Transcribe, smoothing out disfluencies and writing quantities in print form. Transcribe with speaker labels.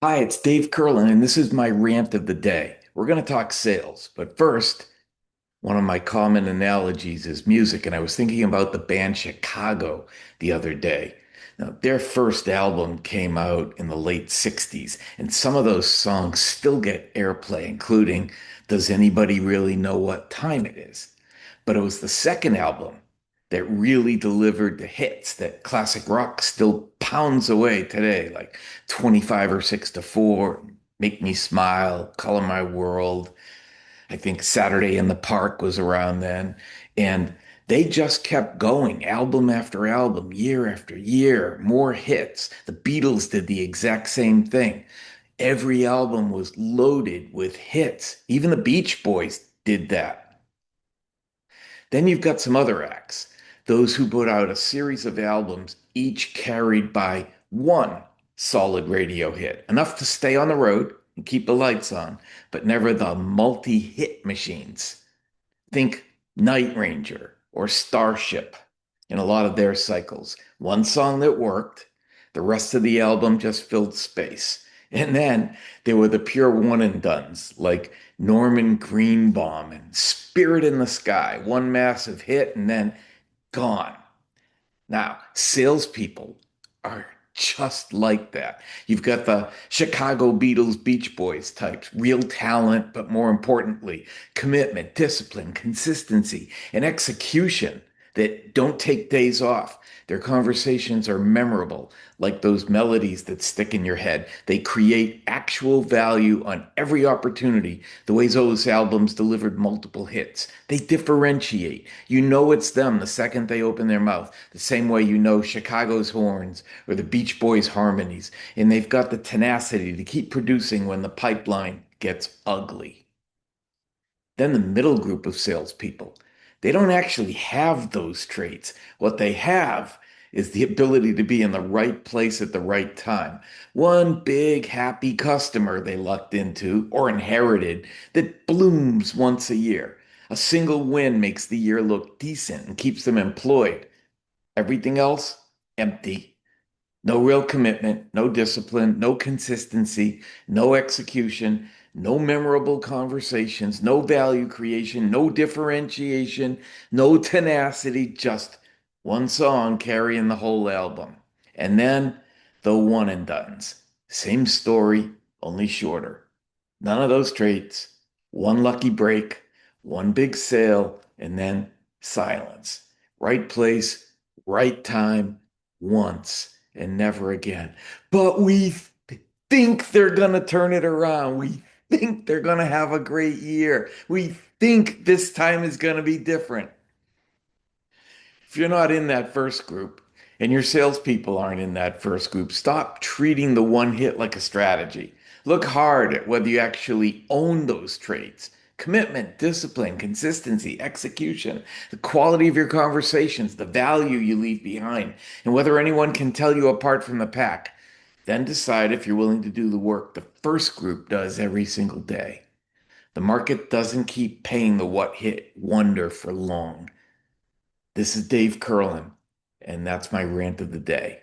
Speaker 1: Hi, it's Dave Kurlan, and this is my rant of the day. We're going to talk sales, but first, one of my common analogies is music, and I was thinking about the band Chicago the other day. Now, their first album came out in the late 60s, and some of those songs still get airplay, including Does Anybody Really Know What Time It Is? But it was the second album that really delivered the hits that classic rock still pounds away today, like 25 or 6 to 4, Make Me Smile, Color My World. I think Saturday in the Park was around then. And they just kept going, album after album, year after year, more hits. The Beatles did the exact same thing. Every album was loaded with hits. Even the Beach Boys did that. Then you've got some other acts, those who put out a series of albums, each carried by one solid radio hit, enough to stay on the road and keep the lights on, but never the multi-hit machines. Think Night Ranger or Starship in a lot of their cycles. One song that worked, the rest of the album just filled space. And then there were the pure one and dones like Norman Greenbaum and Spirit in the Sky, one massive hit and then gone. Now, salespeople are just like that. You've got the Chicago Beatles, Beach Boys types, real talent, but more importantly, commitment, discipline, consistency, and execution that don't take days off. Their conversations are memorable, like those melodies that stick in your head. They create actual value on every opportunity, the ways those albums delivered multiple hits. They differentiate. You know it's them the second they open their mouth, the same way you know Chicago's horns or the Beach Boys harmonies. And they've got the tenacity to keep producing when the pipeline gets ugly. Then the middle group of salespeople, they don't actually have those traits. What they have is the ability to be in the right place at the right time. One big happy customer they lucked into or inherited that blooms once a year. A single win makes the year look decent and keeps them employed. Everything else, empty. No real commitment, no discipline, no consistency, no execution, no memorable conversations, no value creation, no differentiation, no tenacity, just one song carrying the whole album. And then the one and dones. Same story, only shorter. None of those traits. One lucky break, one big sale, and then silence. Right place, right time, once and never again. But we think they're going to turn it around. We think they're going to have a great year. We think this time is going to be different. If you're not in that first group and your salespeople aren't in that first group, stop treating the one hit like a strategy. Look hard at whether you actually own those traits. Commitment, discipline, consistency, execution, the quality of your conversations, the value you leave behind, and whether anyone can tell you apart from the pack. Then decide if you're willing to do the work the first group does every single day. The market doesn't keep paying the what hit wonder for long. This is Dave Kurlan, and that's my rant of the day.